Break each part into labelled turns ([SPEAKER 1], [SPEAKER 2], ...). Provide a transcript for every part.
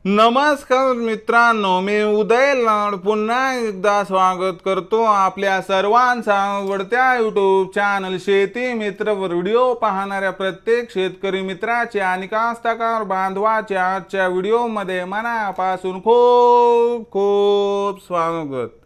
[SPEAKER 1] नमस्कार मित्रांनो, मी उदय लाड पुन्हा एकदा स्वागत करतो आपल्या सर्वांचा आवडत्या यूट्यूब चॅनल शेती मित्रवर व्हिडिओ पाहणाऱ्या प्रत्येक शेतकरी मित्राचे आणि कास्तकार बांधवाचे आजच्या व्हिडिओमध्ये मनापासून खूप खूप स्वागत।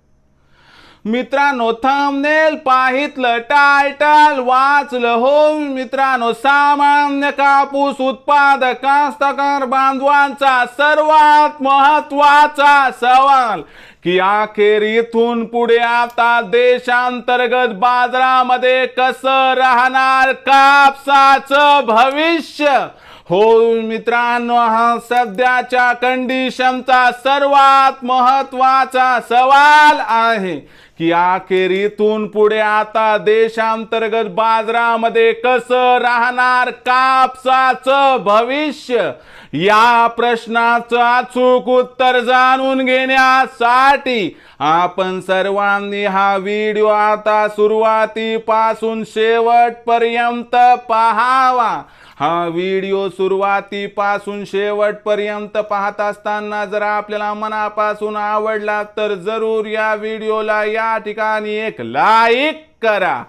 [SPEAKER 1] मित्रांनो, थंबनेल पाहितलं, टायटल वाचलं हो मित्रांनो, सामान्य कापूस उत्पादक कास्तकार बांधवांचा सर्वात महत्त्वाचा सवाल की अखेर इथून पुढे आता देशांतर्गत बाजारामध्ये कसं राहणार कापसाचं भविष्य। हो मित्रांनो, हा सध्याच्या कंडिशनचा सर्वात महत्त्वाचा सवाल आहे की अखेर इथून पुढे आता देशांतर्गत बाजारामध्ये कसं राहणार कापसाचं भविष्य। या प्रश्नाचं अचूक उत्तर जाणून घेण्यासाठी आपण सर्वांनी हा व्हिडिओ आता सुरुवातीपासून शेवटपर्यंत पाहावा। हा व्हिडिओ सुरुवातीपासून शेवटपर्यंत पाहत असताना जर आपल्याला मनापासून आवडला तर जरूर या व्हिडिओला या ठिकाणी एक लाईक करा।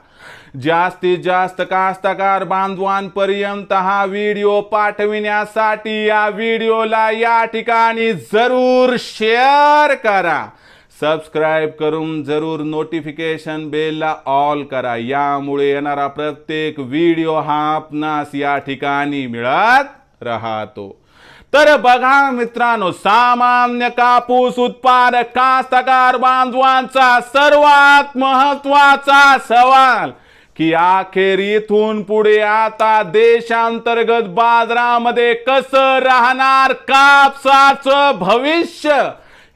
[SPEAKER 1] जास्तीत जास्त कास्तकार बांधवांपर्यंत हा व्हिडिओ पाठविण्यासाठी या व्हिडिओला या ठिकाणी जरूर शेअर करा। सबस्क्राइब करून जरूर नोटिफिकेशन बेलला ऑल करा, यामुळे येणारा प्रत्येक व्हिडिओ हा आपणास या ठिकाणी मिळत राहतो। तर बघा मित्रांनो, सामान्य कापूस उत्पादक कास्तकार बांधवांचा सर्वात महत्त्वाचा सवाल की अखेर इथून पुढे आता देशांतर्गत बाजारामध्ये कसं राहणार कापसाचं भविष्य।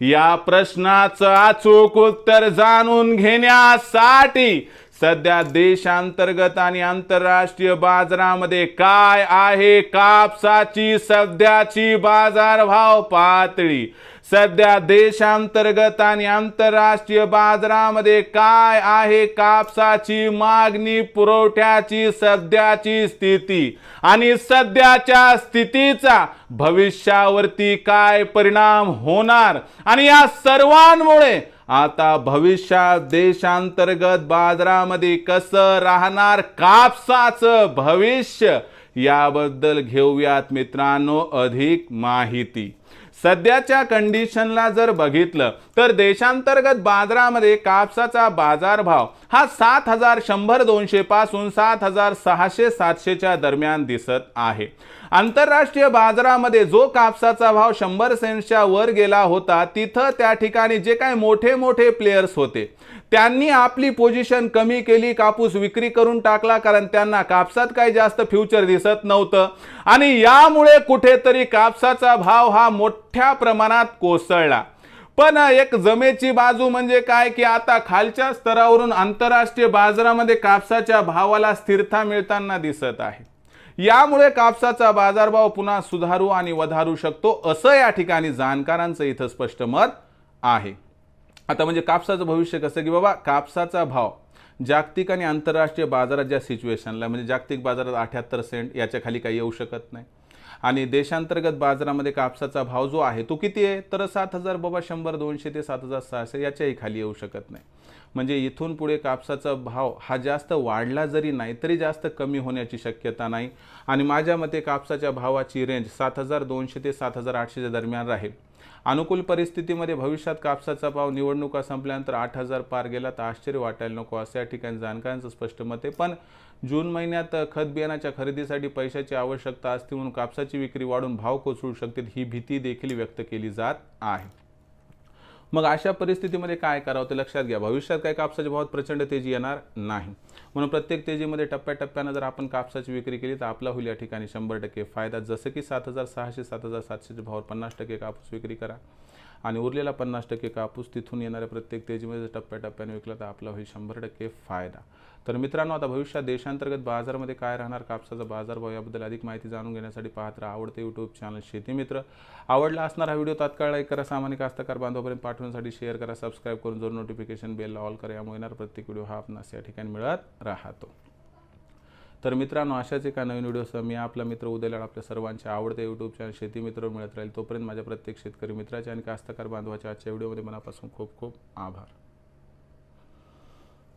[SPEAKER 1] या प्रश्नाचं अचूक उत्तर जाणून घेण्यासाठी सध्या देशांतर्गत आणि आंतरराष्ट्रीय बाजारामध्ये काय आहे कापसाची सध्याची बाजारभाव पातळी, सध्या देशांतर्गत आणि आंतरराष्ट्रीय बाजारामध्ये काय आहे कापसाची मागणी पुरवठ्याची सध्याची स्थिती आणि सध्याच्या स्थितीचा भविष्यावरती काय परिणाम होणार आणि या सर्वांमुळे आता भविष्यात देशांतर्गत बाजारामध्ये कसं राहणार कापसाचं भविष्य, याबद्दल घेऊयात मित्रांनो अधिक माहिती। सध्याच्या कंडिशनला जर बघितलं तर देशांतर्गत बाजारामध्ये कापसाचा बाजारभाव हा 7100-200 पासून 7600-700 च्या दरम्यान दिसत आहे। आंतरराष्ट्रीय बाजारामध्ये जो कापसाचा भाव 100 सेंट्सच्या वर गेला होता तिथं त्या ठिकाणी जे काही मोठे मोठे प्लेयर्स होते त्यांनी आपली पोझिशन कमी केली, कापूस विक्री करून टाकला, कारण त्यांना कापसात काही जास्त फ्युचर दिसत नव्हतं आणि यामुळे कुठेतरी कापसाचा भाव हा मोठ्या प्रमाणात कोसळला। पण एक जमेची बाजू म्हणजे काय की आता खालच्या स्तरावरून आंतरराष्ट्रीय बाजारामध्ये कापसाच्या भावाला स्थिरता मिळताना दिसत आहे। यामुळे कापसाचा बाजारभाव पुन्हा सुधारू आणि वधारू शकतो असं या ठिकाणी जाणकारांचं इथं स्पष्ट मत आहे। आता म्हणजे कापसाचं भविष्य कसं की बाबा कापसाचा भाव जागतिक आणि आंतरराष्ट्रीय बाजारात ज्या सिच्युएशनला म्हणजे जागतिक बाजारात 78 सेंट याच्या खाली काही येऊ शकत नाही आणि देशांतर्गत बाजारामध्ये कापसाचा भाव जो आहे तो किती आहे तर 7000 बाबा 100-200 ते 7600 याच्याही खाली येऊ शकत नाही। म्हणजे इथून पुढे कापसाचा भाव हा जास्त वाढला जरी नाही तरी जास्त कमी होण्याची शक्यता नाही आणि माझ्या मते कापसाच्या भावाची रेंज 7200 ते 7800 च्या दरम्यान राहील। अनुकूल परिस्थितीमध्ये भविष्यात कापसाचा भाव निवडणुका संपल्यानंतर 8000 पार गेला तर आश्चर्य वाटायला नको असं या ठिकाणी जाणकारांचं स्पष्ट मत आहे। पण जून महिन्यात खत बियाणाच्या खरेदीसाठी पैशाची आवश्यकता असते म्हणून कापसाची विक्री वाढून भाव कोसळू शकते ही भीती देखील व्यक्त केली जात आहे। मग अशा परिस्थितीमध्ये काय करावं ते लक्षात घ्या, भविष्यात काय कापसाच्या भावात प्रचंड तेजी येणार नाही म्हणून प्रत्येक तेजीमध्ये टप्प्याटप्प्याने जर आपण कापसाची विक्री केली तर आपला होईल या ठिकाणी 100% फायदा। जसं की 7600-7700 च्या भावात 50% कापूस विक्री करा आणि उरलेला 50% कापूस तिथून येणाऱ्या प्रत्येक तेजीमध्ये टप्प्याटप्प्याने विकला तर आपला होईल 100% फायदा। तर मित्रांनो, आता भविष्यात देशांतर्गत बाजारामध्ये काय राहणार कापसाचा बाजारभाव याबद्दल अधिक माहिती जाणून घेण्यासाठी पाहत राहा आवडते यूट्यूब चॅनल शेती मित्र। आवडला असणारा व्हिडिओ तात्काळ लाईक करा, सामान्य कास्तकार बांधवांपर्यंत पाठवण्यासाठी शेअर करा, सबस्क्राइब करून जरूर नोटिफिकेशन बेलला ऑल करा, यामुळे येणारा प्रत्येक व्हिडिओ हा आपणास या ठिकाणी मिळत राहतो। तर मित्रांनो, अशाच एका नवीन व्हिडिओसह मी आपला मित्र उदय लाड आपल्या सर्वांचे आवडते यूट्यूब चॅनल शेती मित्र मिळत राहील. तोपर्यंत माझ्या प्रत्येक शेतकरी मित्राचे आणि कास्तकार बांधवाच्या आजच्या व्हिडिओमध्ये मनापासून खूप खूप आभार.